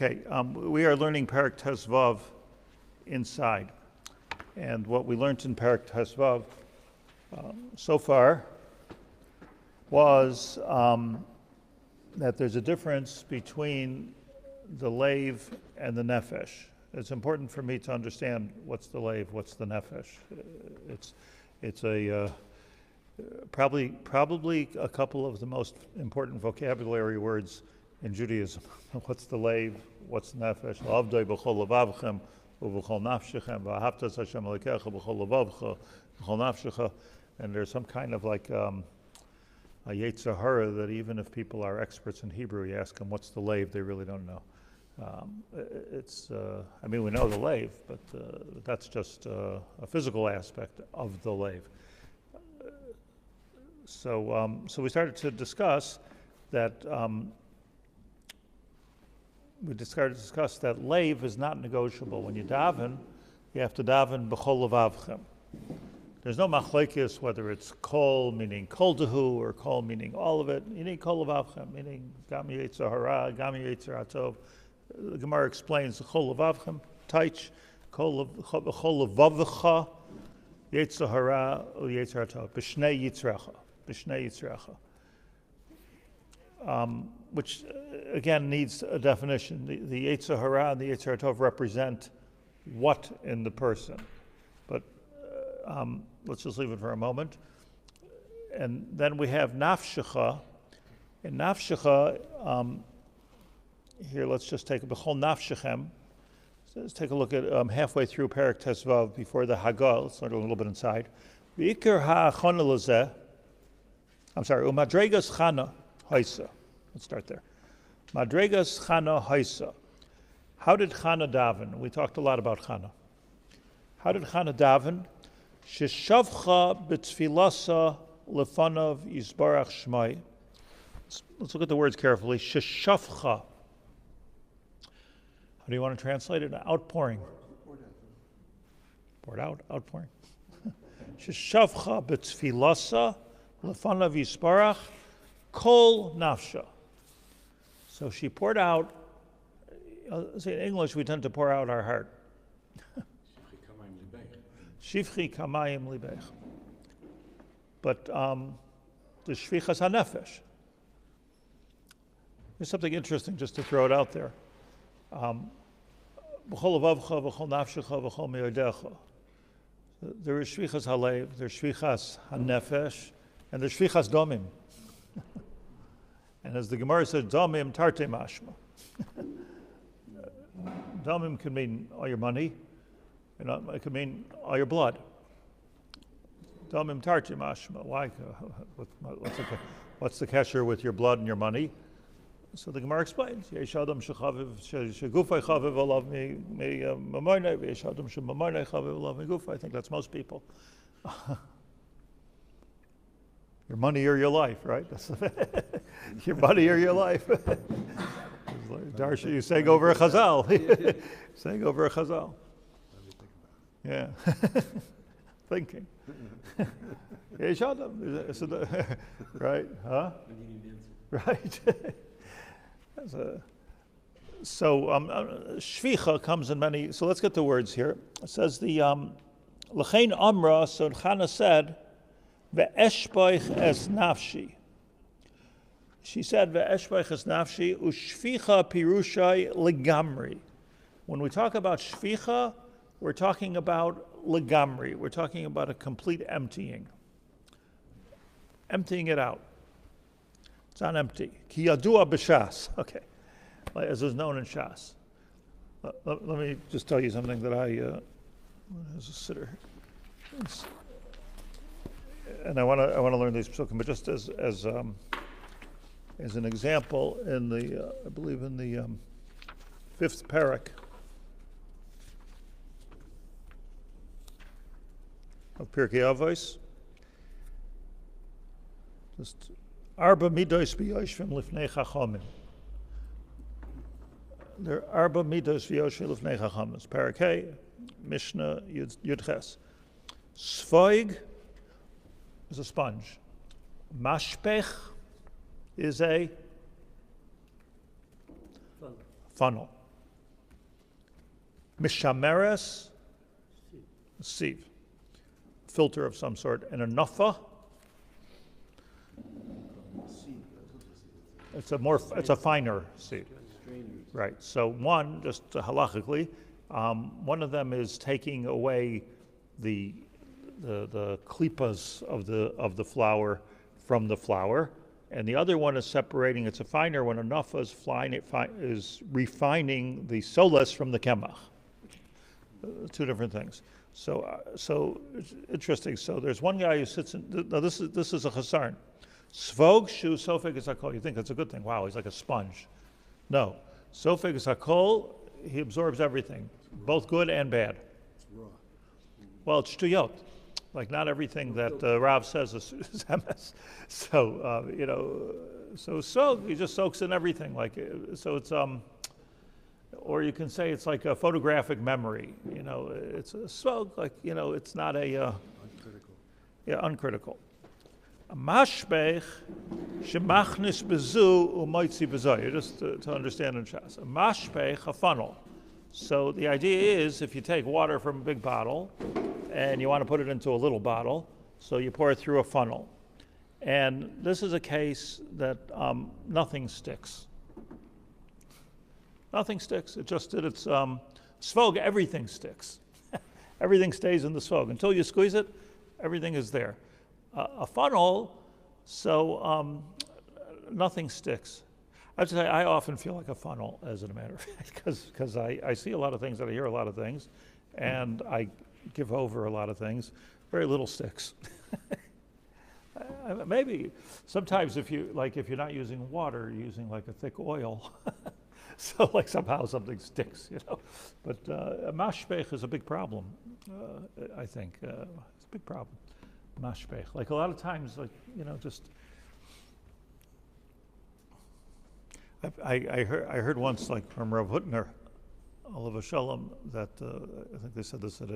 Okay, we are learning Perek Tezvav inside. And what we learned in Perek Tezvav so far was that there's a difference between the lave and the nefesh. It's important for me to understand what's the lave, what's the nefesh. It's a probably a couple of the most important vocabulary words in Judaism. What's the lave? What's the nefesh? L'avdei b'chol levavchem u'b'chol nafshechem v'ahavtas Hashem Elokecha b'chol levavcha b'chol nafshecha. And there's some kind of like a yetzer hara that even if people are experts in Hebrew, you ask them what's the lave, they really don't know. I mean, we know the lave, but that's just a physical aspect of the lave. So we started to discuss that. Lave is not negotiable. When you daven, you have to daven b'chol levavchem. There's no machlekes whether it's kol meaning kol dehu or kol meaning all of it. You need kol levavchem meaning gam yetzer hara, gam yetzer hatov. The Gemara explains kol levavchem, taich, kol levavcha, yetzer hara or yetzer hatov, b'shnei yitzrecha. Which again needs a definition. The Yetzer Hara and the Yetzer Tov represent what in the person? But let's just leave it for a moment. And then we have Nafshecha. In Nafshecha, here let's just take B'chol Nafshechem. So let's take a look at halfway through Perek Tezvav before the Hagah. Let's learn a little bit inside. V'ikar ha'achona lezeh. I'm sorry, Umadregas Chana Haisa. Let's start there. Madregas Chana Haisa. How did Chana daven? We talked a lot about Chana. How did Chana daven? Sheshavcha b'tfilasa lefanav yisbarach shmai. Let's look at the words carefully. Sheshavcha. How do you want to translate it? Outpouring. Poured out, outpouring. Sheshavcha b'tfilasa lefanav yisbarach kol nafsha. So she poured out, in English we tend to pour out our heart. Shifchi kamayim libech. But the shvichas hanefesh. There's something interesting just to throw it out there. B'chol levavcha, b'chol nafshecha, b'chol me'odecha. There is shvichas halev, there's shvichas hanefesh, and there's shvichas domim. And as the Gemara says, damim tarte mashma. Damim can mean all your money, and it can mean all your blood. Damim tarte mashma. Why? What's the kesher with your blood and your money? So the Gemara explains. Yesh adam shechaviv shegufay chaviv alav mi mamonei, yesh adam shemamonei chaviv alav mi gufay. I think that's most people. Your money or your life, right? Your money or your life. Darsha, you sang over a chazal. Sang over a chazal. Yeah. Thinking. Right? Huh? Right. So shvicha comes in many. So let's get the words here. It says the L'chein Amra. So Chana said, Ve'eshboich es nafshi. She said, Ve'eshboich es nafshi, u'shvicha pirushai legamri. When we talk about shvicha, we're talking about legamri. We're talking about a complete emptying. Emptying it out. It's not empty. Ki yadua b'shas. Okay. As is known in Shas. Let me just tell you something that as a sitter. And I want to learn these psukim, but just as an example, in the I believe in the fifth parak of Pirkei Avos, just arba midos v'yoshvim lifnei chachamim. There are arba midos v'yoshvim lifnei chachamim. Parak Hey, Mishnah Yudches. Sfoig is a sponge. Mashpech is a funnel. mishameres, sieve, filter of some sort, and a nafa. It's a finer sieve. Right. So one, just halachically, one of them is taking away the klipas of the flour from the flour, and the other one is separating. It's a finer one. A nafa is refining the soles from the kemach. Two different things. So it's interesting. So there's one guy who sits in. Now this is a chasarn. Svog shu sofeg is hakol. You think that's a good thing? Wow, he's like a sponge. No, sofeg is hakol. He absorbs everything, both good and bad. It's raw. Well, it's shtuyot. Like not everything that Rav says is emes. So so he just soaks in everything. Like so, it's or you can say it's like a photographic memory. It's a svog. Like it's not a Uncritical. Yeah, uncritical. A mashpech shemachnis bezu umoitzi bezoy. Just to understand in Shas. A mashpech, a funnel. So the idea is, if you take water from a big bottle and you want to put it into a little bottle, so you pour it through a funnel. And this is a case that nothing sticks. Nothing sticks. It just did its svog. Everything sticks. Everything stays in the svog until you squeeze it. Everything is there. A funnel, so nothing sticks. I have to say, I often feel like a funnel, as a matter of fact, because I see a lot of things and I hear a lot of things, and I give over a lot of things. Very little sticks. Maybe sometimes if you're not using water, you're using like a thick oil, so like somehow something sticks, But a mashpech is a big problem. I think it's a big problem. Mashpech. Like a lot of times, just. I heard once, like from Rav Hutner, Olav Shalom, that I think they said this at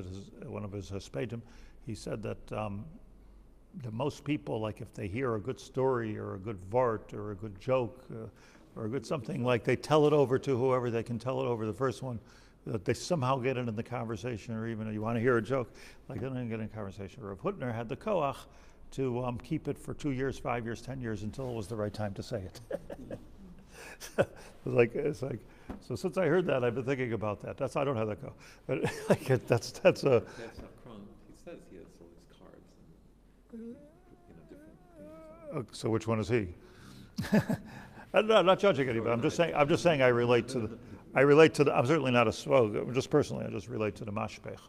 one of his hespedim. He said that most people, like if they hear a good story or a good vart or a good joke or a good something, like they tell it over to whoever they can tell it over the first one, that they somehow get it in the conversation, or even if you want to hear a joke, like they don't get in conversation. Rav Hutner had the koach to keep it for 2 years, 5 years, 10 years until it was the right time to say it. It's like so since I heard that, I've been thinking about that. I don't have that go, but that's a. That's how Kron, he says he has all these cards and different things. So which one is he? I'm not judging anybody. I'm just saying I relate to the. I'm certainly not a svog. Just personally, I just relate to the mashpech.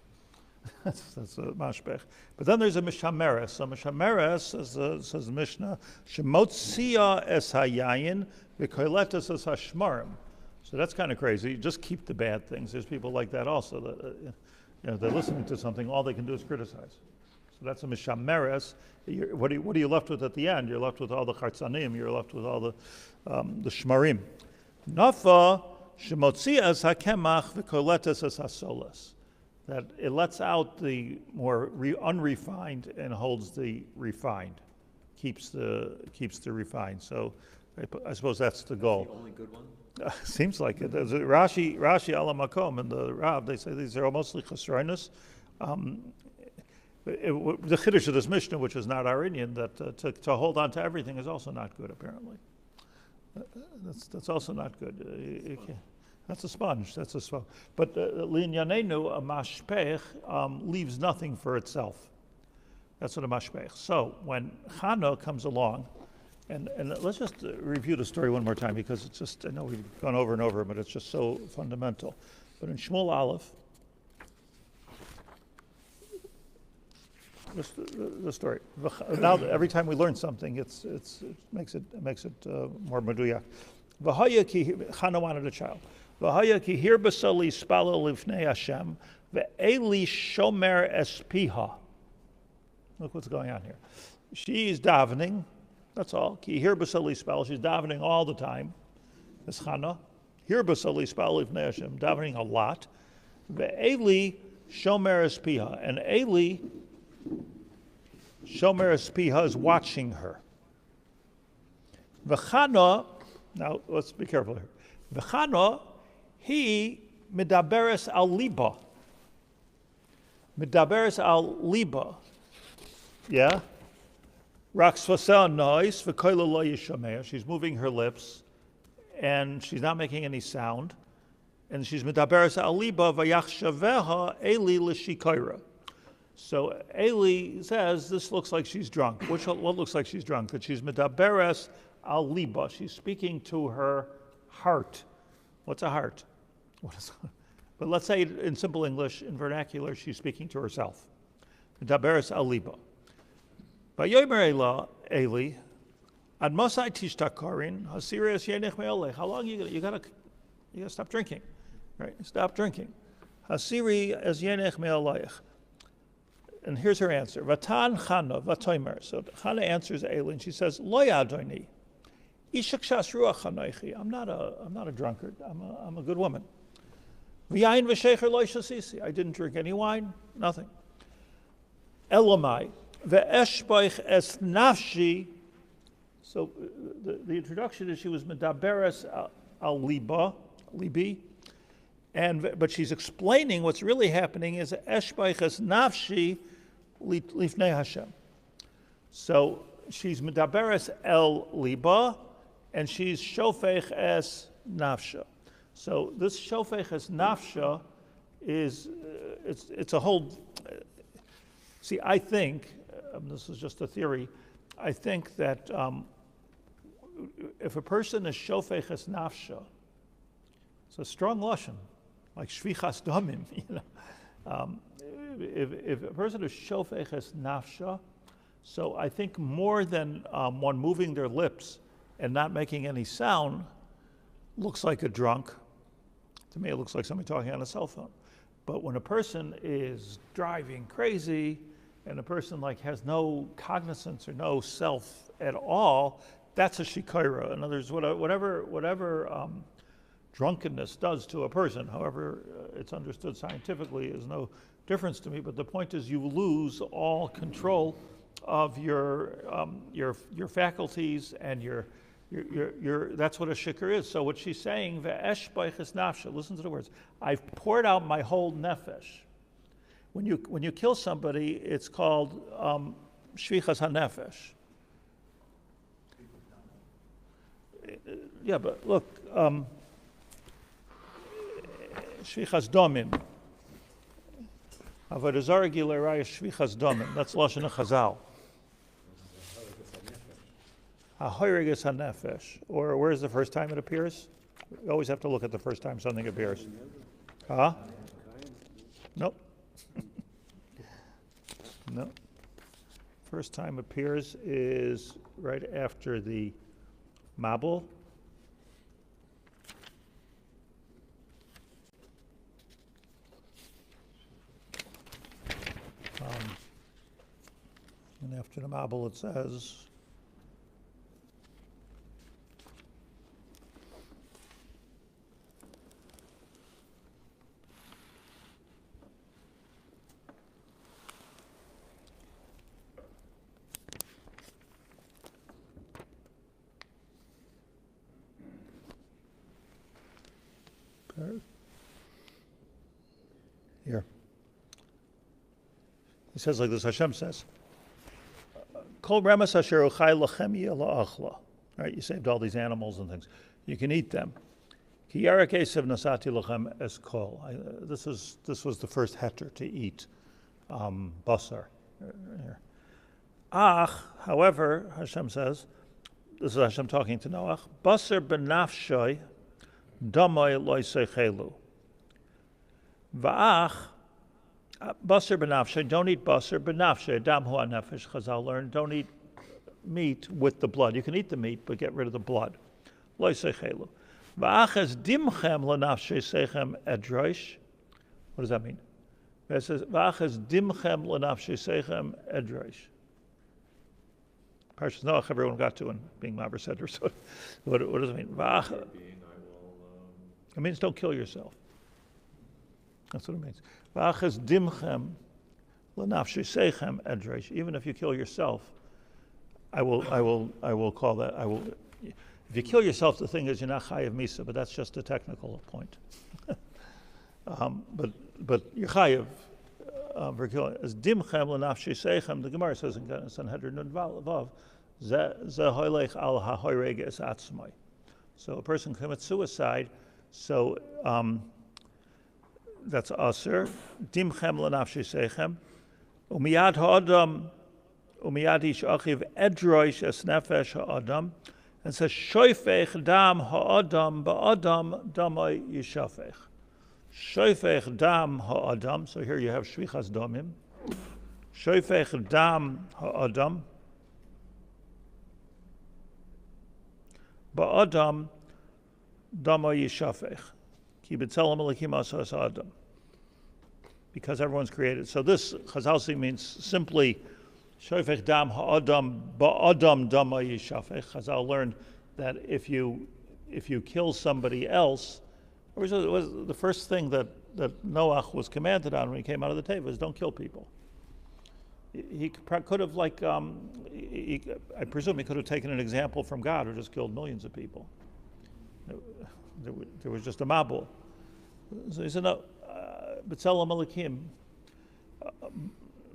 That's a mashpech. But then there's a mishameres. So mishameres, says the Mishnah, shemotzia es hayayin v'koiletas es hashmarim. So that's kind of crazy. You just keep the bad things. There's people like that also. That, they're listening to something, all they can do is criticize. So that's a mishameres. What are you left with at the end? You're left with all the chartzanim. You're left with all the shmarim. Nafa shemotzia es hakemach v'koiletas es hasolas. That it lets out the more unrefined and holds the refined, keeps the refined. So I suppose that's the goal. That's the only good one? Seems like it. There's Rashi ala makom and the Rav, they say these are mostly chesroinus. The chiddush of this Mishnah, which is not our Indian, that to hold on to everything is also not good. Apparently, that's also not good. That's a sponge. That's a sponge. But linyanenu, a mashpech leaves nothing for itself. That's what a mashpech. So when Chana comes along, and let's just review the story one more time, because it's just, I know we've gone over and over, but it's just so fundamental. But in Shmuel Aleph, the story. Now every time we learn something, it makes it more meduyak. Chana wanted a child. V'haya ki hir basali spalo lifnei Hashem ve'eli shomer espiha. Look what's going on here. She's davening. That's all. Ki hir basali spalo. She's davening all the time. This Chana. Hir basali spalo lifnei Hashem. Davening a lot. Ve'eli shomer espiha. And Eli shomer espiha is watching her. V'chana. Now let's be careful here. V'chana. He Midaberes al liba. Midaberes al liba. Yeah? Raksvasa noise, v'koila lo yishamea. She's moving her lips, and she's not making any sound. And she's Midaberes al liba, v'yachshaveha Eli l'shikoira. So Eli says, this looks like she's drunk. What looks like she's drunk? That she's Midaberes al liba. She's speaking to her heart. What's a heart? But let's say in simple English, in vernacular, she's speaking to herself. Midaberes al liba. Vayomer ela Eli, ad mosai tishtakarin hasirias yenech me'olech. How long you gotta stop drinking, right? Stop drinking. Hasiri as yenech me'olech. And here's her answer. Vatan Chana vatoimer. So Chana answers Eli, and she says, Lo yadoni, ishak shas ruach hanaychi. I'm not a drunkard. I'm a good woman. V'yayin v'shecher lo shasisi. I didn't drink any wine. Nothing. Elamai ve'eshbaich es nafshi. So the introduction is she was medaberes al libi, but she's explaining what's really happening is eshbaich es nafshi lifnei Hashem. So she's medaberes el liba, and she's shofech es nafsha. So this shofech es nafsha is it's a whole. See, I think this is just a theory. I think that if a person is shofech es nafsha, it's a strong lashon, like shvichas damim. If a person is shofech es nafsha, so I think more than one moving their lips and not making any sound looks like a drunk. To me, it looks like somebody talking on a cell phone. But when a person is driving crazy and a person like has no cognizance or no self at all, that's a shikaira. In other words, whatever drunkenness does to a person, however it's understood scientifically, is no difference to me. But the point is, you lose all control of your faculties and your that's what a shikar is. So what she's saying, ve'esh beiches nafsha. Listen to the words. I've poured out my whole nefesh. When you kill somebody, it's called shvichas hanefesh. Yeah, but look, shvichas domim. Avodah zarah gilaraya shvichas domim. That's lashon chazal. Ahoyreges hanefesh. Or where's the first time it appears? We always have to look at the first time something appears. Huh? Nope. No. First time appears is right after the mabul. And after the mabul it says, here. He says like this, Hashem says, Kol remes asher uchai lachem yeh la'achla. Right, you saved all these animals and things. You can eat them. Ki yarek esev nasati lachem es kol. This was the first heter to eat basar. However, Hashem says, this is Hashem talking to Noach, basar benafshoy damay loy seichelu. Va'ach, basar benafshe, don't eat basar benafshe, dam hu nefesh. Chazal learned, don't eat meat with the blood. You can eat the meat, but get rid of the blood. Loy seichelu. Va'ach es dimchem lenafshe seichem edroish. What does that mean? It says, va'ach es dimchem lenafshe seichem edroish. Parshas Noach, everyone got to, and being Maber Seder. So, what does it mean? Va'ach. It means don't kill yourself. That's what it means. V'achas dimchem l'nafshe seichem edreish. Even if you kill yourself, I will call that. If you kill yourself, the thing is you're not chayav misa, but that's just a technical point. But Yechayev for killing as dimchem lenafshi seichem. The Gemara says in Sanhedrin Nun Vav, ze hoylech al hahoyreg es atzmai. So a person commits suicide, so that's aser. Dimchem lenafshi seichem. Umiyad ha'adam, umiyad ish achiv edroish es nefesh ha'adam, and says shoifech dam ha'adam ba'adam damai yishafech. Shoifech dam ha'adam. So here you have shvichas damim. Shoifech dam ha'adam ba'adam damai yishafech. Ki b'tzelem elikim asas adam. Because everyone's created. So this Chazal means simply Shoifech dam ha'adam ba'adam dama yishafech. Chazal learned that if you kill somebody else, it was the first thing that Noach was commanded on when he came out of the Teva was don't kill people. He could have I presume he could have taken an example from God who just killed millions of people. There was just a mabul. So he said no. B'tzelem elikim,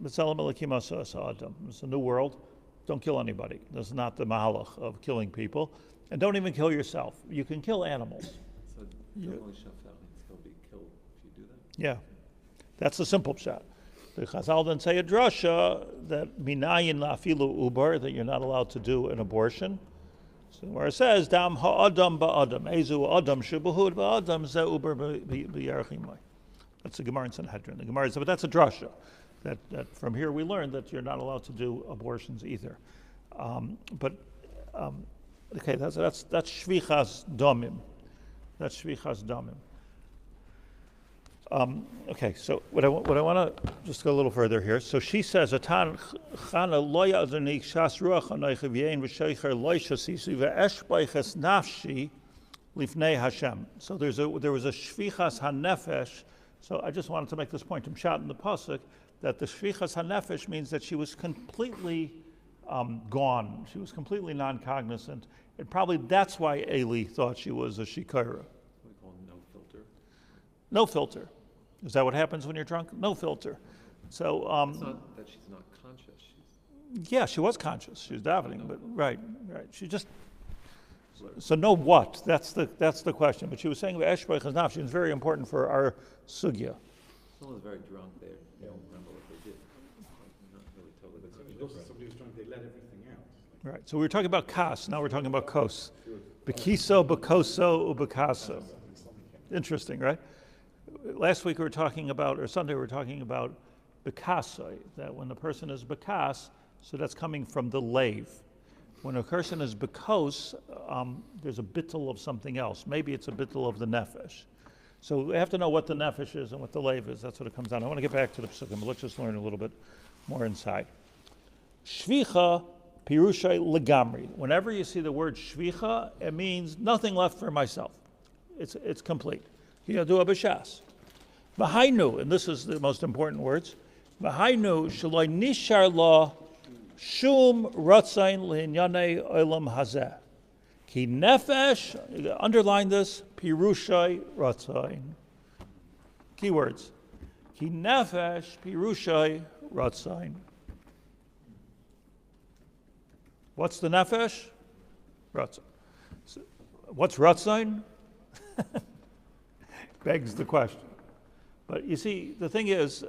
Adam. It's a new world. Don't kill anybody. This is not the mahalach of killing people, and don't even kill yourself. You can kill animals. So he'll be killed if you do that. Yeah, that's the simple pshat. The Chazal then say a drasha that minayin la'afilu ubar, that you're not allowed to do an abortion. So where it says dam ha'adam ba'adam, ezu adam shebahud ba'adam ze ubar b'yarchimai. That's the Gemara in Sanhedrin. The Gemara says, but that's a drasha. That from here we learn that you're not allowed to do abortions either. Okay, that's shvichas damim. That's shvichas damim. Okay, so what I want to just go a little further here. So she says, "Atan chana loya adonik shas ruach anoich v'yein v'sheicher loishasisu v'esh beiches nafshi lifnei Hashem." So there was a shvichas hanefesh. So I just wanted to make this point from Pshat in the pasuk that the shvichas hanefesh means that she was completely gone. She was completely non-cognizant, and probably that's why Eli thought she was a shikara. We call no filter. No filter. Is that what happens when you're drunk? No filter. So it's not that she's not conscious. Yeah, she was conscious. She was davening, but right. She just. So know what? That's the question. But she was saying that Eshbach Chaznaf, she was very important for our sugya. Someone's very drunk there. They don't remember what they did. Not really totally conscious. Somebody who's drunk, they let everything out. Right. So we were talking about kas. Now we're talking about kos. Bekiso, bekoso, ubekaso. Interesting, right? Last week we were talking about, or Sunday we were talking about bekasoi, that when the person is bekas, so that's coming from the lave. When a person is bekos, there's a bittul of something else. Maybe it's a bittul of the nefesh. So we have to know what the nefesh is and what the lave is. That's what it comes down. I want to get back to the psukim, but let's just learn a little bit more inside. Shvicha pirushay legamri. Whenever you see the word shvicha, it means nothing left for myself. It's complete. Yadu abashas. V'hainu, and this is the most important words. V'hainu shaloi nishar la shum ratzain lehinyanei olam hazeh. Ki nefesh, underline this, pirushay ratzain. Keywords. Ki nefesh pirushay ratzain. What's the nefesh? Ratzain. So, what's ratzain? Begs the question. But you see, the thing is,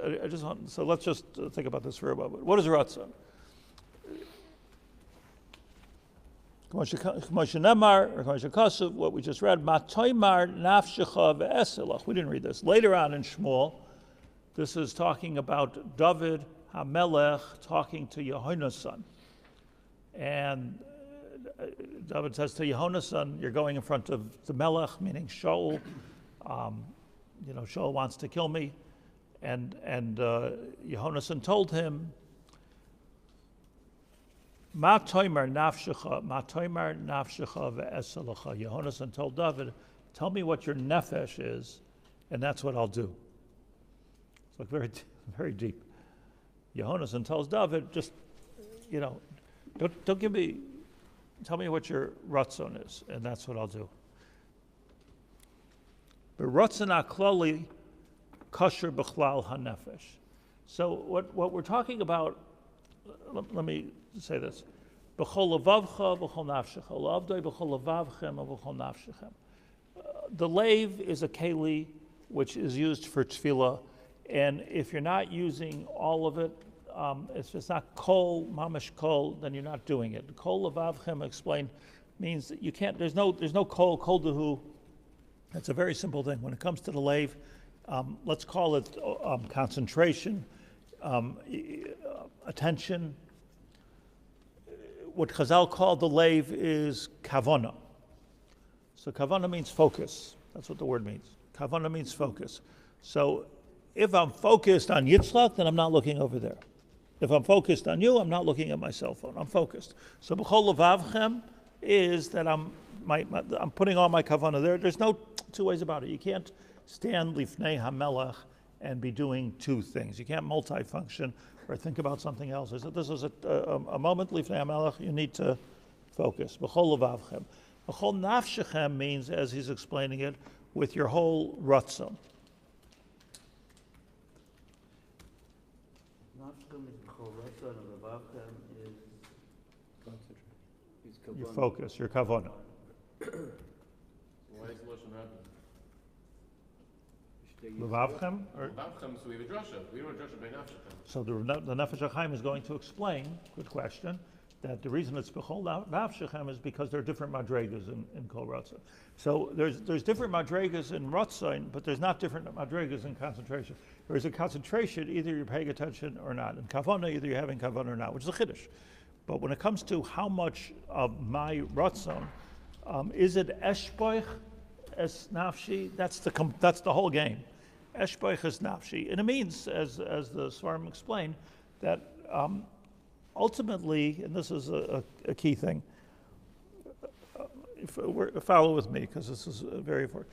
so let's just think about this for a moment. What is ratzon? What we just read, we didn't read this. Later on in Shmuel, this is talking about David HaMelech talking to Yehona's son. And David says to Yehona's son, you're going in front of the Melech, meaning Shaul. Shaul wants to kill me. And Yehonason told him, Ma toimer nafshecha ve'eselacha. Yehonason told David, tell me what your nefesh is, and that's what I'll do. It's like very, very deep. Yehonason tells David, just, don't give me, tell me what your ratzon is, and that's what I'll do. But ratzon aklali kosher b'chlal hanefesh. So what we're talking about, let me say this. B'chol levavcha v'chol nafshecha, l'avdoi b'chol levavchem v'chol nafshechem. The lave is a keli which is used for tefillah, and if you're not using all of it, if it's not kol, mamash kol, then you're not doing it. Kol levavchem explained means that you can't, there's no kol dehu. It's a very simple thing. When it comes to the lave, let's call it concentration, attention. What Chazal called the lave is kavana. So kavana means focus. That's what the word means. Kavana means focus. So if I'm focused on Yitzchak, then I'm not looking over there. If I'm focused on you, I'm not looking at my cell phone. I'm focused. So b'chol levavchem is that I'm putting all my kavana there. There's no two ways about it. You can't stand lifnei hamelech and be doing two things. You can't multifunction or think about something else. This is a moment lifnei hamelech. You need to focus. B'chol levavchem. B'chol nafshechem means, as he's explaining it, with your whole ratzon. Nafshechem is b'chol ratzon, and levavchem is Your focus, your kavana. Why is Lashon Rabbi? Levavchem? Levavchem, so we have a drasha. We don't have a drasha by nafshechem. So the Nefesh Hachaim is going to explain, good question, that the reason it's b'chol nafshechem is because there are different madregas in kol ratzon. So there's different madregas in ratzon, but there's not different madregas in concentration. There is a concentration, either you're paying attention or not. In kavana, either you're having kavana or not, which is a chiddush. But when it comes to how much of my ratzon, is it eshboich es nafshi? That's the whole game. Eshboich es nafshi. And it means, as the Svarim explained, that ultimately, and this is a key thing, follow with me, because this is very important.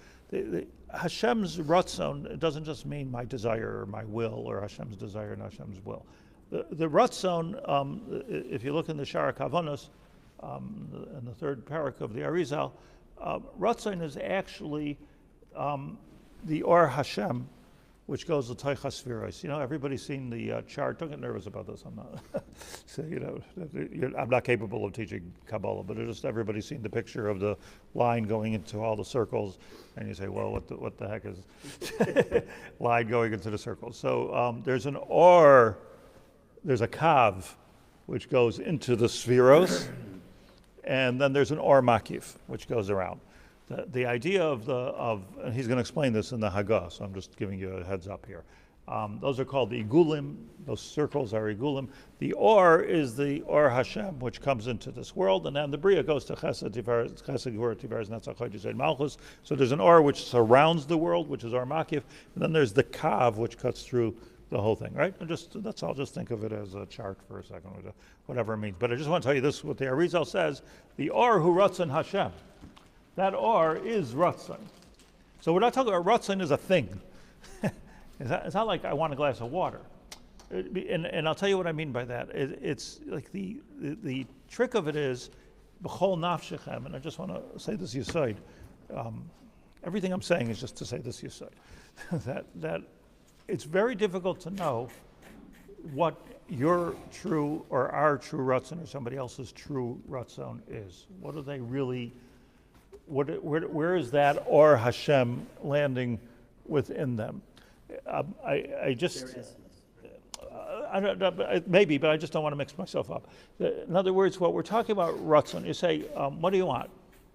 Hashem's ratzon, it doesn't just mean my desire or my will, or Hashem's desire and Hashem's will. The ratzon, if you look in the Shaar Kavanos, in the third parak of the Arizal, ratzon is actually the Or Hashem, which goes to Teichas Sfiros. You know, everybody's seen the chart. Don't get nervous about this. I'm not. So, I'm not capable of teaching Kabbalah, but it's just everybody's seen the picture of the line going into all the circles, and you say, well, what the heck is line going into the circles? So there's an Or. There's a kav, which goes into the spheros, and then there's an or makif, which goes around. The idea and he's going to explain this in the Haggah, so I'm just giving you a heads up here. Those are called the igulim. Those circles are igulim. The or is the or Hashem, which comes into this world, and then the bria goes to chesed, tiferes, netzach, chayis, malchus. So there's an or which surrounds the world, which is or makif, and then there's the kav, which cuts through the whole thing, right? And that's all. Just think of it as a chart for a second, whatever it means. But I just want to tell you this: what the Arizal says, the or hu ratzon Hashem, that or is ratzon. So we're not talking about ratzon as a thing. It's not like I want a glass of water. And I'll tell you what I mean by that. It's like the trick of it is b'chol nafshechem, and I just want to say this yesod. Everything I'm saying is just to say this yesod. that it's very difficult to know what your true or our true ratzon or somebody else's true ratzon is. What are they really? Where is that or Hashem landing within them? I just. I don't know, maybe, but I just don't want to mix myself up. In other words, what we're talking about ratzon, you say, what do you want?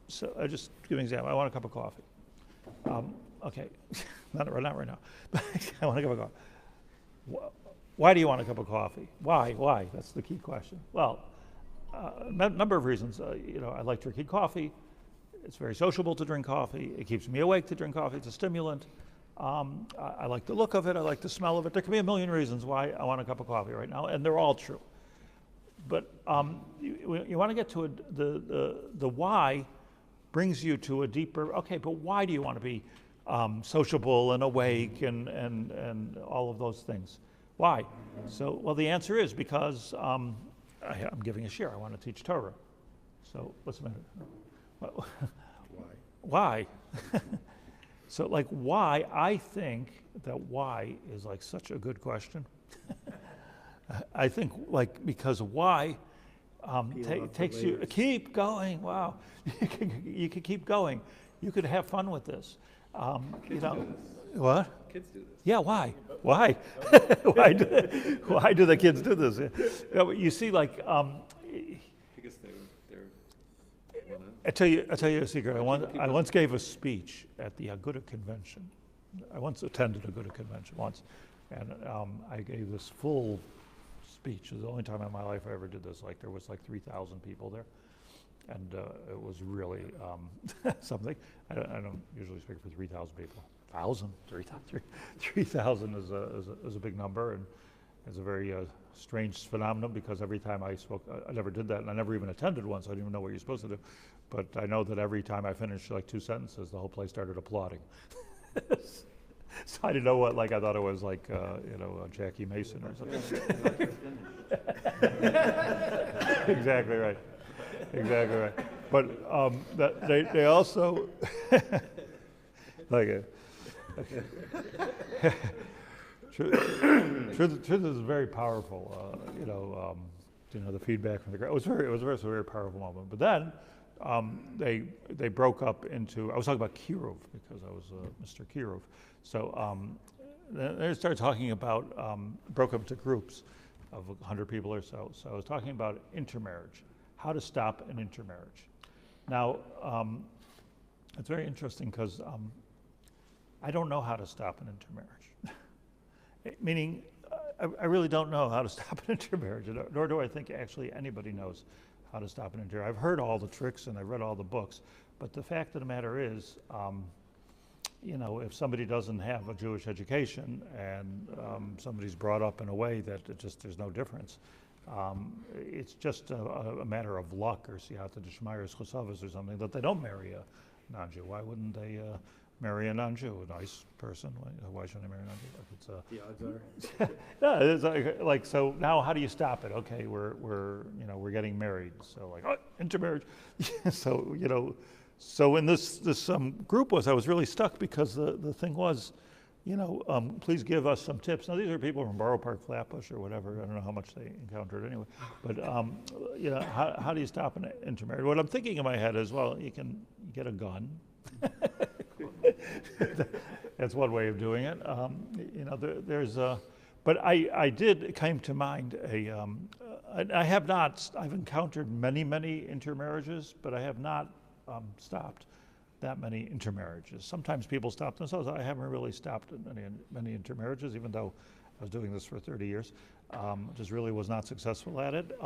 So I just give you an example. I want a cup of coffee. Okay, not right now. I want a cup of coffee. Why do you want a cup of coffee? Why? That's the key question. Well, a number of reasons. I like drinking coffee. It's very sociable to drink coffee. It keeps me awake to drink coffee. It's a stimulant. I like the look of it. I like the smell of it. There can be a million reasons why I want a cup of coffee right now, and they're all true. But you want to get to the why brings you to a deeper. Okay, but why do you want to be sociable and awake and all of those things? Why? So, well, the answer is because I'm giving a shiur. I want to teach Torah. So what's the matter? Why? So like why, I think that why is like such a good question. I think like because why takes you, keep going, wow. You can keep going. You could have fun with this. You know, what? Kids do this. Yeah, why? Why? why do the kids do this? Yeah, but you see, like, Because they're I tell you a secret. I once gave a speech at the Aguda convention. I once attended a Aguda convention once, and I gave this full speech. It was the only time in my life I ever did this. Like there was like 3,000 people there, and it was really something. I don't usually speak for 3,000 people. 3,000 is a big number, and it's a very strange phenomenon because every time I spoke, I never did that, and I never even attended one, so I didn't even know what you're supposed to do. But I know that every time I finished like 2 sentences, the whole place started applauding. So I didn't know what, like I thought it was like, Jackie Mason or something. Exactly right. Exactly right. But they also, like a, truth is very powerful. The feedback from the crowd. It was a very powerful moment. But then they broke up into. I was talking about Kiruv because I was Mr. Kiruv. So they started talking about broke up into groups of 100 people or so. So I was talking about intermarriage, how to stop an intermarriage. Now it's very interesting because. I don't know how to stop an intermarriage. Meaning, I really don't know how to stop an intermarriage, nor do I think actually anybody knows how to stop an intermarriage. I've heard all the tricks and I've read all the books, but the fact of the matter is, if somebody doesn't have a Jewish education and somebody's brought up in a way that there's no difference, it's just a matter of luck or siyata d'shmaya chusavas or something that they don't marry a non-Jew. Why wouldn't they? Marry a non-Jew, a nice person. Why shouldn't I marry a non-Jew? The odds are. Yeah, it's like so. Now, how do you stop it? Okay, we're getting married. So like intermarriage. So in this group I was really stuck because the thing was, please give us some tips. Now these are people from Borough Park, Flatbush, or whatever. I don't know how much they encountered anyway. But how do you stop an intermarriage? What I'm thinking in my head is, well, you can get a gun. That's one way of doing it. But it came to mind I've encountered many intermarriages, but I have not stopped that many intermarriages. Sometimes people stop themselves. I haven't really stopped many intermarriages, even though I was doing this for 30 years. Just really was not successful at it.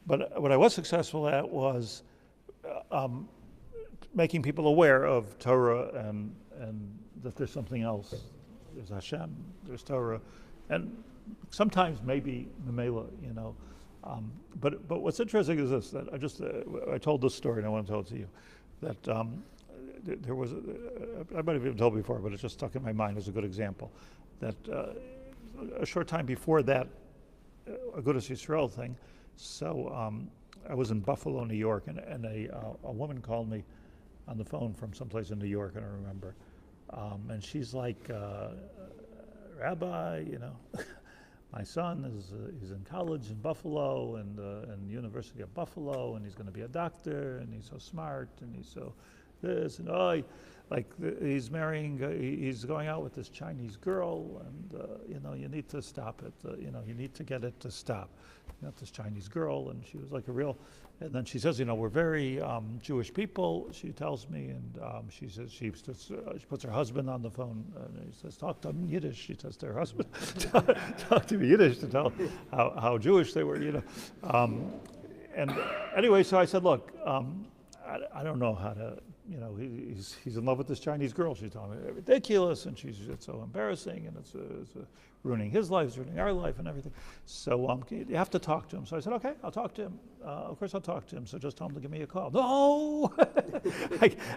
But what I was successful at was making people aware of Torah and that there's something else. There's Hashem, there's Torah, and sometimes maybe Memela, But what's interesting is this, that I told this story and I want to tell it to you, that there was, I might have even told before, but it just stuck in my mind as a good example, that a short time before that Agudas Yisrael thing, so I was in Buffalo, New York, and a woman called me on the phone from someplace in New York, I don't remember. And she's like, Rabbi, my son he's in college in Buffalo and the University of Buffalo, and he's going to be a doctor, and he's so smart, and he's so this, and he's marrying, he's going out with this Chinese girl, and you need to stop it. You need to get it to stop. Not this Chinese girl, and she was like a real. And then she says, we're very Jewish people. She tells me, and she says she puts her husband on the phone, and he says, talk to him in Yiddish. She says to her husband, talk to me in Yiddish to tell how Jewish they were, And anyway, so I said, look, I don't know how to, he's in love with this Chinese girl. She's telling me ridiculous, and it's so embarrassing, and it's ruining his life, it's ruining our life, and everything. So you have to talk to him. So I said, okay, I'll talk to him. Of course, I'll talk to him. So just tell him to give me a call. No,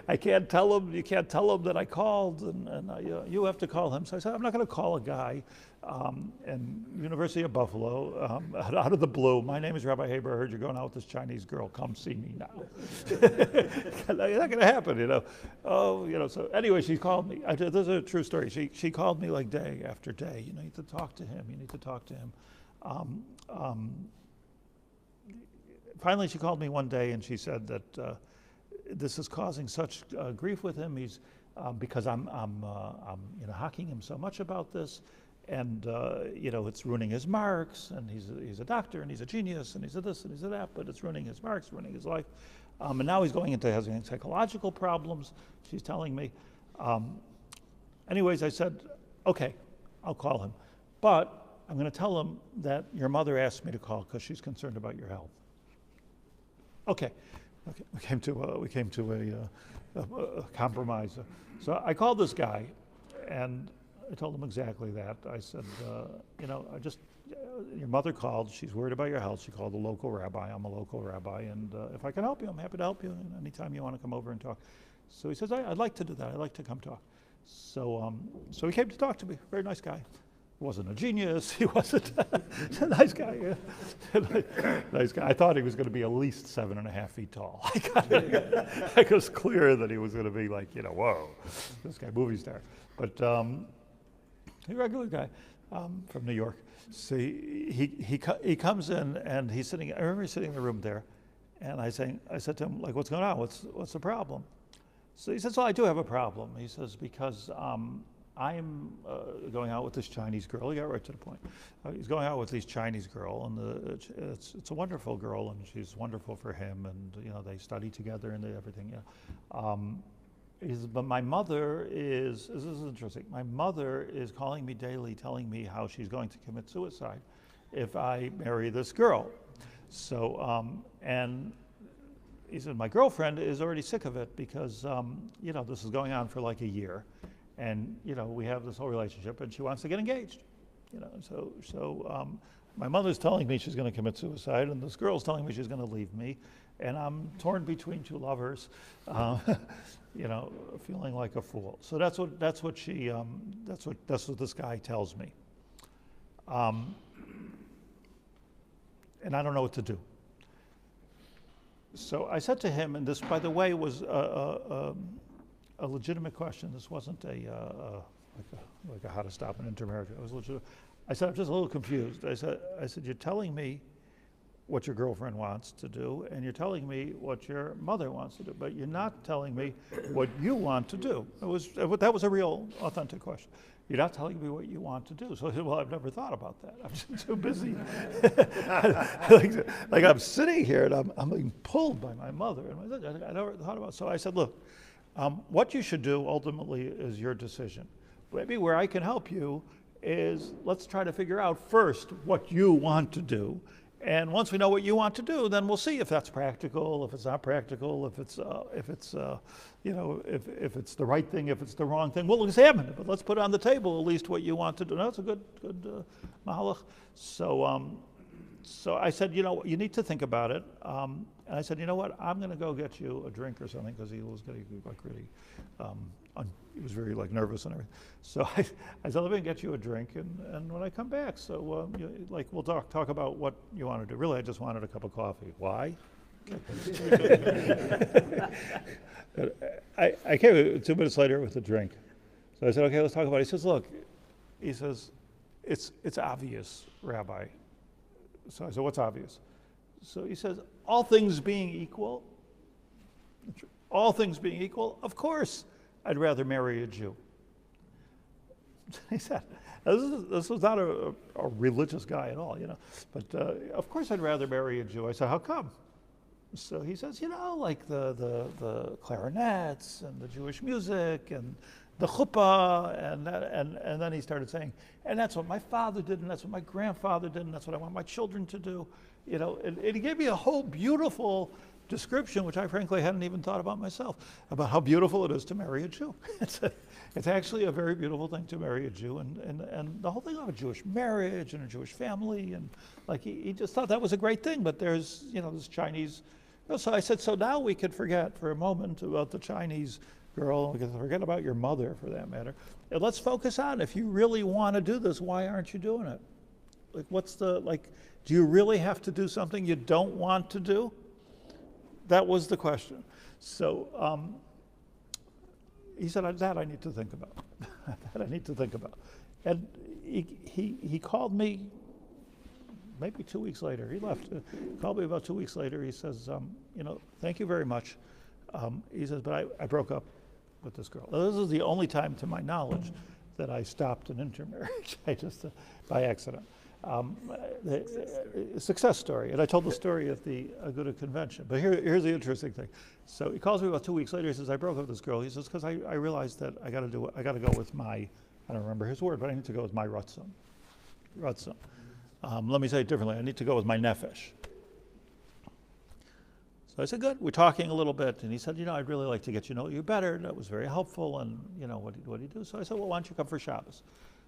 I can't tell him. You can't tell him that I called, and you have to call him. So I said, I'm not going to call a guy and University of Buffalo, out of the blue. My name is Rabbi Haber. I heard you're going out with this Chinese girl. Come see me now. It's not going to happen, you know. Oh, you know. So anyway, she called me. This is a true story. She called me like day after day. You need to talk to him. You need to talk to him. Finally, she called me one day and she said that this is causing such grief with him. He's because I'm you know, hocking him so much about this. And you know, it's ruining his marks, and he's a doctor, and he's a genius, and he's a this, and he's a that, but it's ruining his marks, ruining his life. And now he's going into having psychological problems, she's telling me. Anyways, I said, okay, I'll call him. But I'm going to tell him that your mother asked me to call because she's concerned about your health. Okay. We came to a compromise. So I called this guy, and I told him exactly that. I said, you know, your mother called. She's worried about your health. She called the local rabbi. I'm a local rabbi, and if I can help you, I'm happy to help you. And anytime you want to come over and talk. So he says, I'd like to do that. I'd like to come talk. So he came to talk to me. Very nice guy. He wasn't a genius. He wasn't a nice guy. Yeah. Nice guy. I thought he was going to be at least 7.5 feet tall. It was clear that he was going to be like, you know, whoa, this guy, movie star. But a regular guy from New York. So he comes in and he's sitting. I remember he's sitting in the room there, and I said to him, like, what's going on? What's the problem? So he says, well, I do have a problem. He says, because I'm going out with this Chinese girl. He got right to the point. He's going out with this Chinese girl, and it's a wonderful girl, and she's wonderful for him, and you know, they study together and everything. Yeah. But my mother this is interesting. My mother is calling me daily, telling me how she's going to commit suicide if I marry this girl. So, and he said, my girlfriend is already sick of it because, you know, this is going on for like a year. And, you know, we have this whole relationship and she wants to get engaged. You know, so my mother's telling me she's going to commit suicide, and this girl's telling me she's going to leave me. And I'm torn between two lovers, you know, feeling like a fool. So that's what this guy tells me. And I don't know what to do. So I said to him, and this, by the way, was a legitimate question. This wasn't like a how to stop an intermarriage. It was legitimate. I said, I'm just a little confused. I said, you're telling me what your girlfriend wants to do, and you're telling me what your mother wants to do, but you're not telling me what you want to do. That was a real, authentic question. You're not telling me what you want to do. So I said, well, I've never thought about that. I'm just too busy. like I'm sitting here and I'm being pulled by my mother. And I never thought about it. So I said, look, what you should do ultimately is your decision. Maybe where I can help you is let's try to figure out first what you want to do. And once we know what you want to do, then we'll see if that's practical, if it's not practical, if it's you know, if it's the right thing, if it's the wrong thing. We'll examine it, but let's put on the table at least what you want to do. Now, that's a good mahalach. So I said, you know, you need to think about it. And I said, you know what? I'm going to go get you a drink or something, because he was getting like really, he was very like nervous and everything. So I said, let me get you a drink, and when I come back, so like we'll talk about what you want to do. Really, I just wanted a cup of coffee. Why? I came 2 minutes later with a drink. So I said, okay, let's talk about it. He says, look, it's obvious, Rabbi. So I said, what's obvious? So he says, all things being equal, of course, I'd rather marry a Jew. He said, this was not a religious guy at all, you know, but of course I'd rather marry a Jew. I said, how come? So he says, you know, like the clarinets and the Jewish music and the chuppah, and then he started saying, and that's what my father did, and that's what my grandfather did, and that's what I want my children to do. You know, and he gave me a whole beautiful description, which I frankly hadn't even thought about myself, about how beautiful it is to marry a Jew. It's actually a very beautiful thing to marry a Jew, and the whole thing of a Jewish marriage and a Jewish family, and like he just thought that was a great thing. But there's, you know, this Chinese So I said, so now we could forget for a moment about the Chinese girl. We can forget about your mother, for that matter. And let's focus on, if you really want to do this, why aren't you doing it? Like, do you really have to do something you don't want to do? That was the question. So he said, that I need to think about. That I need to think about. And he called me maybe 2 weeks later. He left. He called me about 2 weeks later. He says, thank you very much. He says, but I broke up with this girl. This is the only time, to my knowledge, that I stopped an intermarriage. I just, by accident. Success story. And I told the story at the Aguda convention. But here's the interesting thing. So he calls me about 2 weeks later. He says, I broke up with this girl. He says, because I realized that I got to go with my, I don't remember his word, but I need to go with my Ratzon. Let me say it differently. I need to go with my Nefesh. So I said, good. We're talking a little bit. And he said, I'd really like to get to know you better. And that was very helpful. And, what do you do? So I said, well, why don't you come for Shabbos?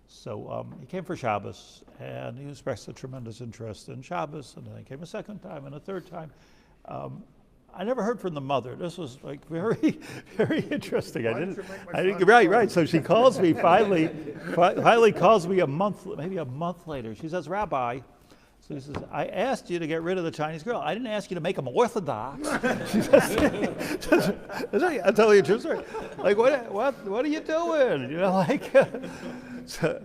So he came for Shabbos, and he expressed a tremendous interest in Shabbos. And then he came a second time and a third time. I never heard from the mother. This was like very, very interesting. Right. So she calls me finally calls me maybe a month later. She says, Rabbi, so he says, I asked you to get rid of the Chinese girl. I didn't ask you to make them Orthodox. She says, I'll tell you a true story. Like, what are you doing? So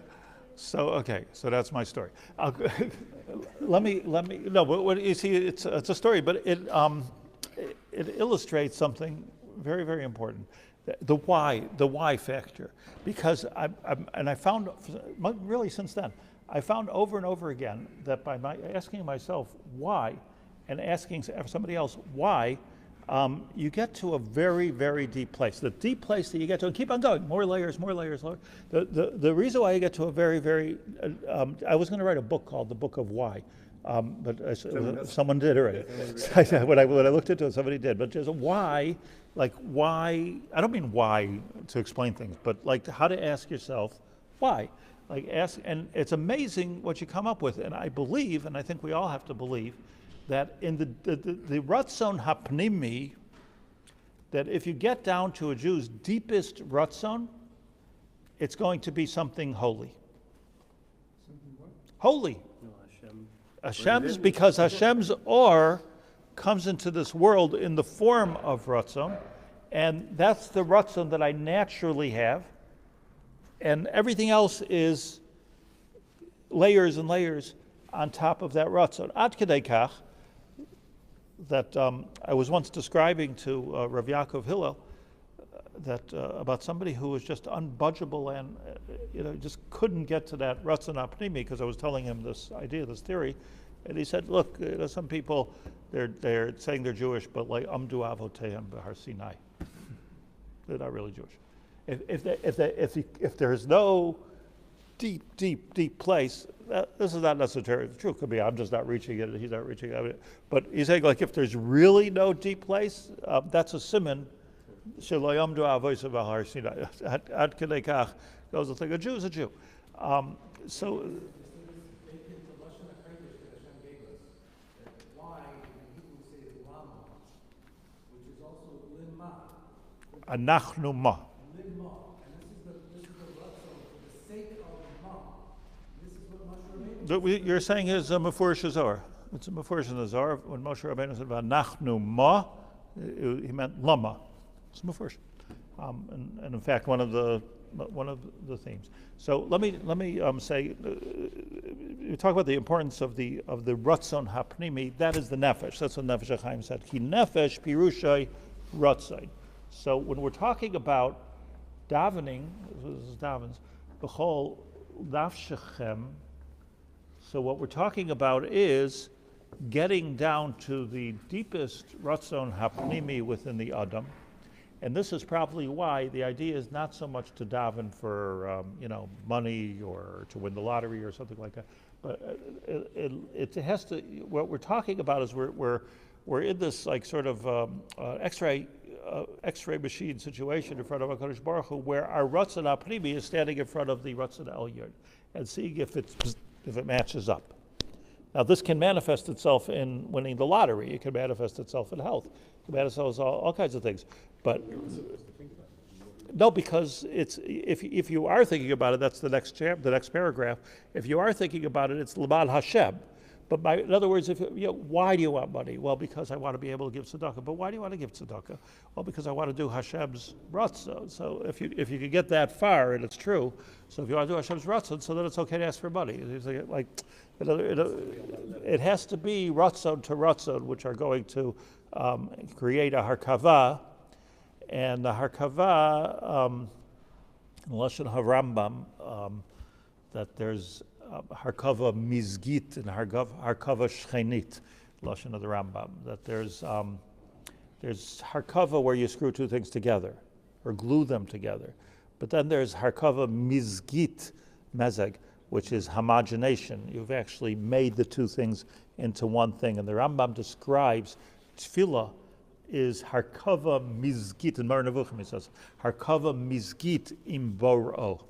that's my story. Let me. No, but you see, it's a story, but it illustrates something very, very important. The why factor. Because I found, really since then, I found over and over again that by asking myself why and asking somebody else why, you get to a very, very deep place. The deep place that you get to, and keep on going, more layers. The reason why you get to a very, very, I was going to write a book called The Book of Why. But someone did already. When I looked into it, somebody did. But just why, I don't mean why to explain things, but like how to ask yourself why. And it's amazing what you come up with. And I believe, and I think we all have to believe, that in the Ratzon Hapnimi, that if you get down to a Jew's deepest Ratzon, it's going to be something holy. Something what? Holy. Hashem's, because Hashem's or comes into this world in the form of Ratzon, and that's the Ratzon that I naturally have, and everything else is layers and layers on top of that Ratzon. Ad kedei kach, that I was once describing to Rav Yaacov Hillel, that about somebody who was just unbudgeable and just couldn't get to that Ratzon Apnimi, because I was telling him this idea, this theory, and he said, look, some people they're saying they're Jewish, but like Amdu Avoteim B'Har Sinai, they're not really Jewish. If there's no deep place, this is not necessarily true. It could be I'm just not reaching it, he's not reaching it. But he's saying like if there's really no deep place, that's a siman. Ad kedei kach goes the thing. A Jew is a Jew. So. Anachnu ma. You're saying is a Mefurish Zohar. It's a Mefurish in the Zohar. When Moshe Rabbeinu said "Anachnu ma," he meant lama. It's Mefurish, and in fact one of the themes. So let me say, you talk about the importance of the Ratzon Hapnimi. That is the Nefesh. That's what Nefesh Hachaim said. Ki Nefesh Pirushai Ratzon. So when we're talking about davening, this is davens, b'chol nafshechem. So what we're talking about is getting down to the deepest Ratzon Hapnimi within the Adam. And this is probably why the idea is not so much to daven for money or to win the lottery or something like that. But it has to. What we're talking about is we're in this like sort of X-ray machine situation in front of HaKadosh Baruch Hu, where our Ratzon Hapnimi is standing in front of the Ratzon Elyon and seeing if it matches up. Now, this can manifest itself in winning the lottery. It can manifest itself in health. It can manifest itself all kinds of things. But no, because it's if you are thinking about it, that's the next paragraph. If you are thinking about it, it's L'mad Hashem. But in other words, why do you want money? Well, because I want to be able to give tzedakah. But why do you want to give tzedakah? Well, because I want to do Hashem's ratzon. So if you could get that far, and it's true. So if you want to do Hashem's ratzon, so then it's okay to ask for money. It has to be ratzon to ratzon, which are going to create a harkava, and the harkava, Lashon HaRambam, that there's harkava mizgit and harkava shchenit, Lashon of the Rambam, that there's harkava where you screw two things together or glue them together. But then there's harkava mizgit, mezeg, which is homogenation. You've actually made the two things into one thing. And the Rambam describes tefillah is harkava mizgit, in Mar Nevuchim he says, harkava mizgit im boro.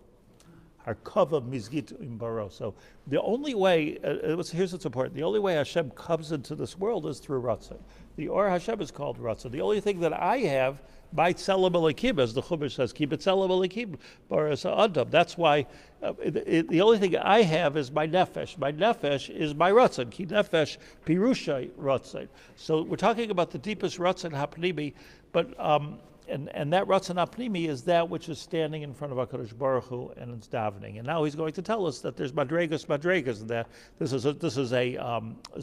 Harkava mizgit im boro. So the only way, here's what's important, the only way Hashem comes into this world is through Ratzon. The Or Hashem is called Ratzon. The only thing that I have, by tzelem elikim, as the Chumash says, keep it tzelem elikim, baras adam. That's why the only thing I have is my nefesh. My nefesh is my ratzon. Ki nefesh pirushay ratzon. So we're talking about the deepest ratzon hapnimi, but and that ratzon hapnimi is that which is standing in front of HaKadosh Baruch Hu and it's davening. And now he's going to tell us that there's madregas, and that this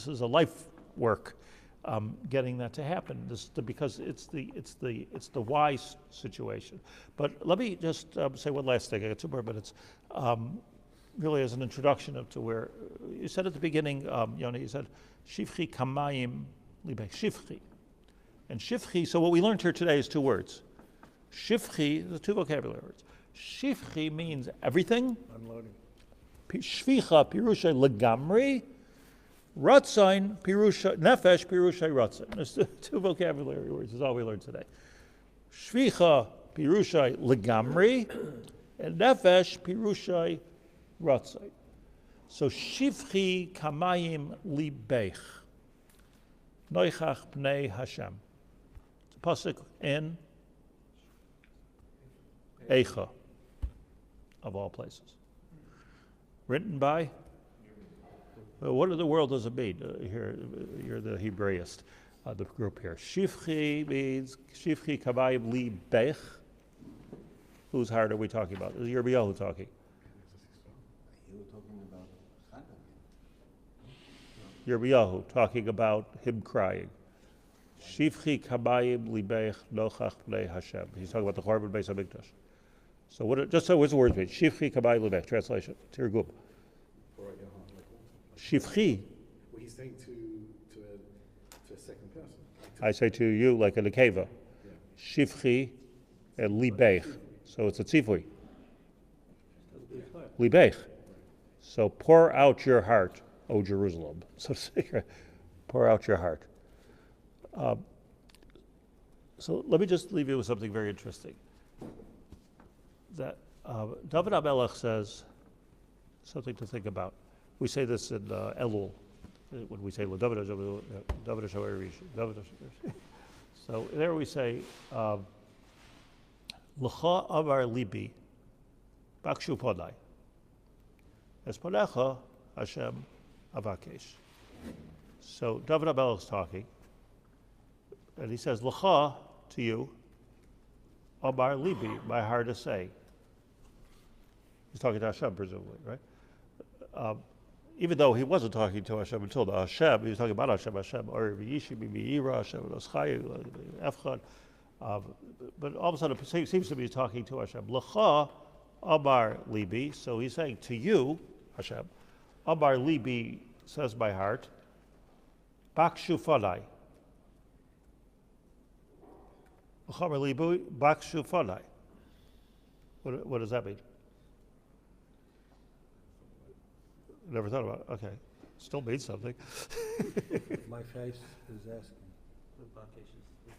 is a life work. Getting that to happen, because it's the wise situation. But let me just say one last thing. I got 2 more minutes. Really, as an introduction to where you said at the beginning, Yoni, you said shivchi kamayim libek shivchi, and shivchi. So what we learned here today is 2 words. Shivchi, the 2 vocabulary words. Shivchi means everything. Unloading. Shvicha pirusha legamri. Ratzon, pirusha, nefesh, pirusha, ratzon. There's 2 vocabulary words, is all we learned today. Shvicha, pirusha, legamri, and nefesh, pirusha, ratzon. So, shivchi kamayim libech, noichach pnei Hashem. It's a pasuk in Eicha, of all places. Written by? What in the world does it mean? Here, you're the Hebraist, the group here. Shivchi means, Shivchi kabayim li bech. Whose heart are we talking about? Is Rabbi Yahu talking? You were talking about Rabbi Yahu talking about him crying. Shivchi kabayim li bech nochach pnei Hashem. He's talking about the Ramat Bet Shemesh. So just so what's the word mean? Shivchi kabayim li bech. Translation. Tirgum. Shivchi. Well, he's saying to a second person. I say to you like a nekeva. Yeah. Shivchi and libech. So it's a tzivui. Libech. So pour out your heart, O Jerusalem. So pour out your heart. So let me just leave you with something very interesting. That David HaMelech says something to think about. We say this in Elul, when we say David HaShavar. So there we say, L'cha amar libi, bakshu podai, es ponecha Hashem avakesh. So David HaMelech is talking, and he says, L'cha, to you, amar libi, my heart is saying. He's talking to Hashem, presumably, right? Even though he wasn't talking to Hashem until the Hashem, he was talking about Hashem, or Yishi, Ira, Hashem, Oschai, Efchad. But all of a sudden it seems to be talking to Hashem. L'cha amar libi, so he's saying to you, Hashem, amar libi, says my heart, bakshu fanai. L'cha amar libi, bakshu fanai. What does that mean? Never thought about it. Okay. Still means something. My face is asking. The Bakesh is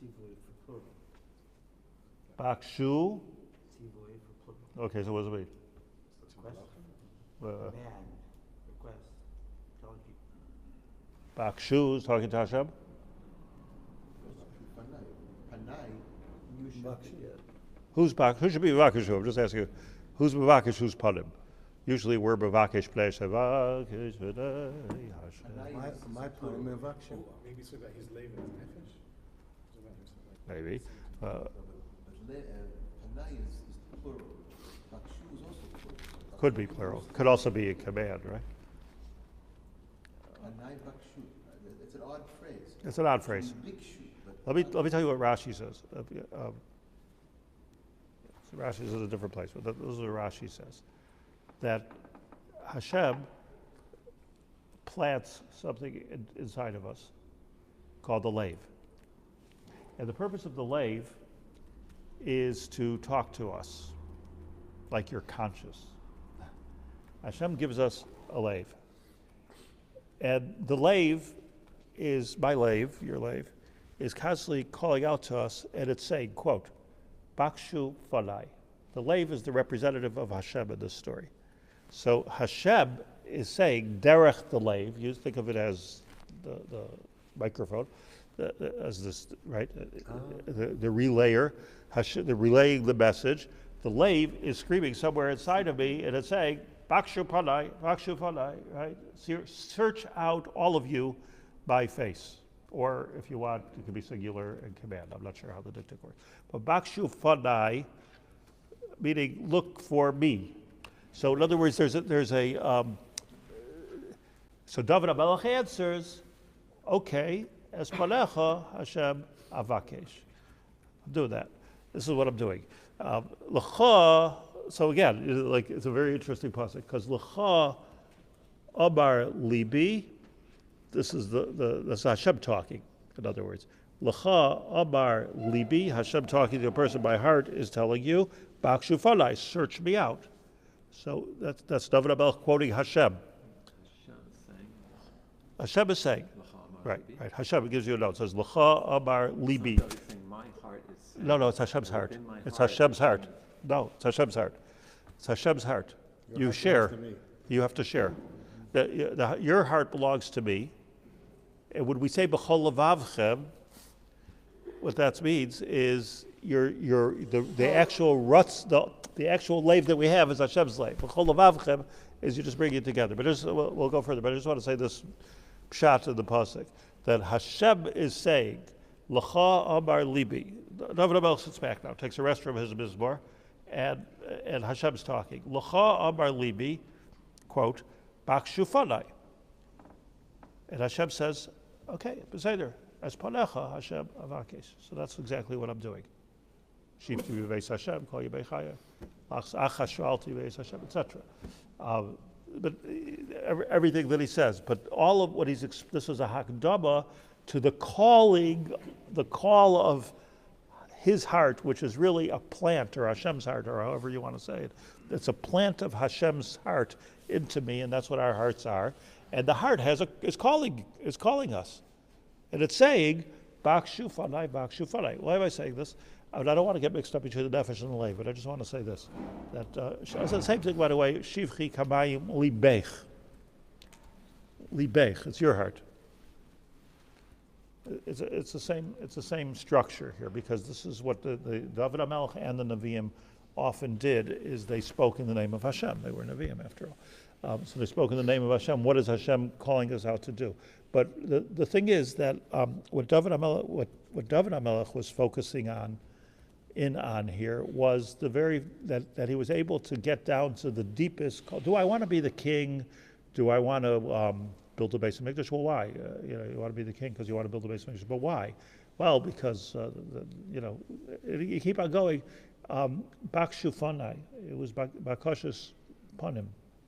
tzivoy for plural. Bakshu. Tzivoy for plural. Okay, so what does it mean? Request. Uh, Man. Request. Telling people. Bakshu is talking to Hashem. Who's Bak? Who should be Bavakish? I'm just asking you. Who's Bavakish? Who's Panim? Usually we're Bavakish place. Bavakish v'dei Hashem. My Panim Mevakshu. Maybe so that he's leaving his Nefesh? Maybe. Panai is plural. Bakshu is also plural. Could be plural. Could also be a command, right? Panai Bakshu. It's an odd phrase. It's an odd phrase. Big shoe, Let me tell you what Rashi says. So Rashi is a different place, but this is what Rashi says. That Hashem plants something inside of us called the lave. And the purpose of the lave is to talk to us like you're conscious. Hashem gives us a lave. And the lave is, my lave, your lave, is constantly calling out to us, and it's saying, quote, Bakshu Falai. The lave is the representative of Hashem in this story. So Hashem is saying, Derech the lave, you think of it as the microphone, as this, right? The relayer, Hashem, the relaying the message. The lave is screaming somewhere inside of me, and it's saying, Bakshu Falai, right? Search out all of you by face. Or if you want, it could be singular and command. I'm not sure how the dictic works. But Bakshu Fanai, meaning look for me. So in other words, so David HaMelech answers, okay, es panecha Hashem avakesh. I'm doing that. This is what I'm doing. L'cha, so again, like it's a very interesting passage, because l'cha amar libi, this is that's Hashem talking, in other words. L'cha amar libi, Hashem talking to a person, my heart is telling you, Bakshu Falai, search me out. So that's David HaMelech quoting Hashem. Hashem is saying, right. Hashem gives you a note. It says, L'cha amar libi. My heart is No, it's Hashem's heart. It's Hashem's heart. No, it's Hashem's heart. It's Hashem's heart. You share. You have to share. Your heart belongs to me. And when we say b'chol levavchem, what that means is the actual ruts, the actual lave that we have is Hashem's lave. B'chol levavchem is you just bring it together. But we'll go further. But I just want to say this pshat in the pasuk that Hashem is saying, L'cha amar libi. David HaMelech sits back now, takes a rest from his mizmor, and Hashem's talking. L'cha amar libi, quote, Bakshu Fanai. And Hashem says, okay, Beseder, as panecha Hashem avakesh. So that's exactly what I'm doing. Shivtu Bais Hashem, call you Beichaya, Achashralti Bais Hashem, etc. But everything that he says, but all of what this is a hakdama to the call of his heart, which is really a plant, or Hashem's heart, or however you want to say it. It's a plant of Hashem's heart into me, and that's what our hearts are. And the heart is calling us. And it's saying, Bakshu Fanai, Bakshu Fanai. Why am I saying this? I don't want to get mixed up between the nefesh and the lave, but I just want to say this. That it's the same thing, by the way, Shivchi Kamayim Libech. Libech, it's your heart. It's the same structure here, because this is what the David HaMelech and the Nevi'im often did, is they spoke in the name of Hashem. They were Nevi'im after all. So they spoke in the name of Hashem. What is Hashem calling us out to do? But the thing is that what David HaMelech was focusing on here was that he was able to get down to the deepest call. Do I want to be the king? Do I want to build a Beis HaMikdash? Well, why? You want to be the king because you want to build a Beis HaMikdash. But why? Well, because you keep on going. Bakshu Fanai. It was Bakoshes Panim.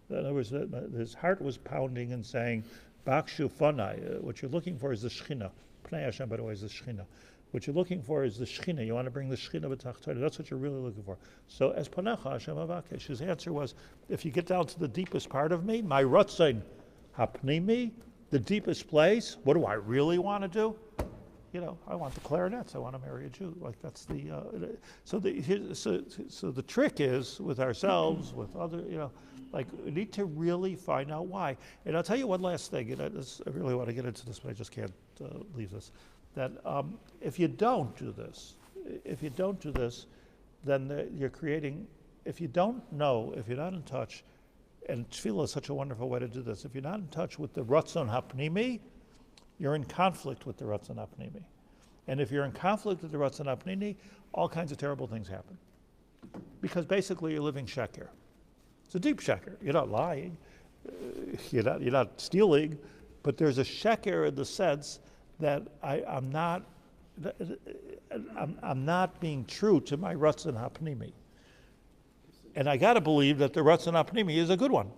In other words, his heart was pounding and saying, Bakshu Fanai. What you're looking for is the Shechina. Pnei Hashem, by the way, is the Shechina. What you're looking for is the Shechina. You want to bring the Shechina b'tachtoinu. That's what you're really looking for. So, as Panecha Hashem avakesh, his answer was, if you get down to the deepest part of me, my Ratzain hapnimi, the deepest place, what do I really want to do? I want the clarinets. I want to marry a Jew. Like that's the so the trick is with ourselves, with other, like we need to really find out why. And I'll tell you one last thing. And I really want to get into this, but I just can't leave this. That if you don't do this, then you're creating. If you don't know, if you're not in touch, and tefillah is such a wonderful way to do this. If you're not in touch with the ratzon hapnimi, you're in conflict with the ratzon hapnimi. And if you're in conflict with the ratzon hapnimi, all kinds of terrible things happen. Because basically you're living sheker. It's a deep sheker. You're not lying. You're not stealing. But there's a sheker in the sense that I'm not being true to my ratzon hapnimi. And I got to believe that the ratzon hapnimi is a good one.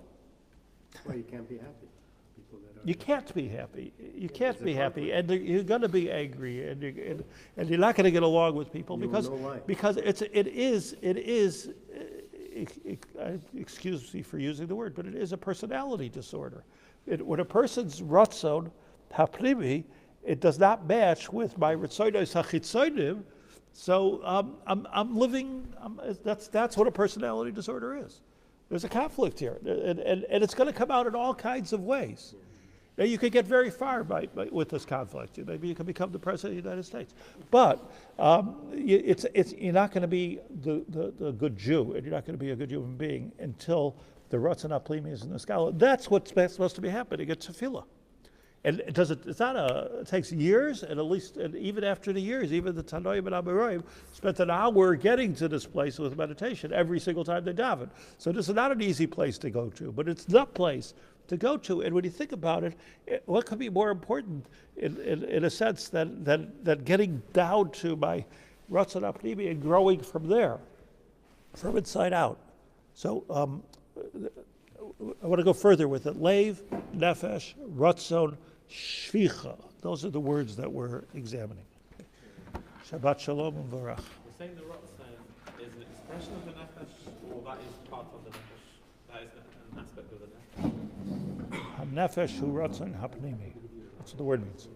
Well, you can't be happy. You can't be happy. You can't be happy, and you're going to be angry, and you're not going to get along with people because it is. Excuse me for using the word, but it is a personality disorder. When a person's ratzon hapnimi, it does not match with my ritzonos hachitzonim. So I'm living. That's what a personality disorder is. There's a conflict here, and it's going to come out in all kinds of ways. Now, you could get very far with this conflict. Maybe you can become the president of the United States, but you're not going to be the good Jew, and you're not going to be a good human being until the ratzon hapnimi is in the skala. That's what's supposed to be happening at tefillah. And it takes years, and even after the years, even the Tanoim and Amoraim spent an hour getting to this place with meditation every single time they daven. So this is not an easy place to go to, but it's the place to go to. And when you think about it, what could be more important in a sense than getting down to my ratzon hapnimi and growing from there, from inside out. So I want to go further with it. Leiv, nefesh, ratzon, shvicha. Those are the words that we're examining. Shabbat shalom and varach. We're saying the ratzon is an expression of the nefesh, or that is part of the nefesh? That is an aspect of the nefesh? Ha-nefesh hu ratzon hapnimi. That's what the word means.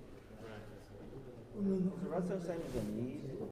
The Ratzon is a need.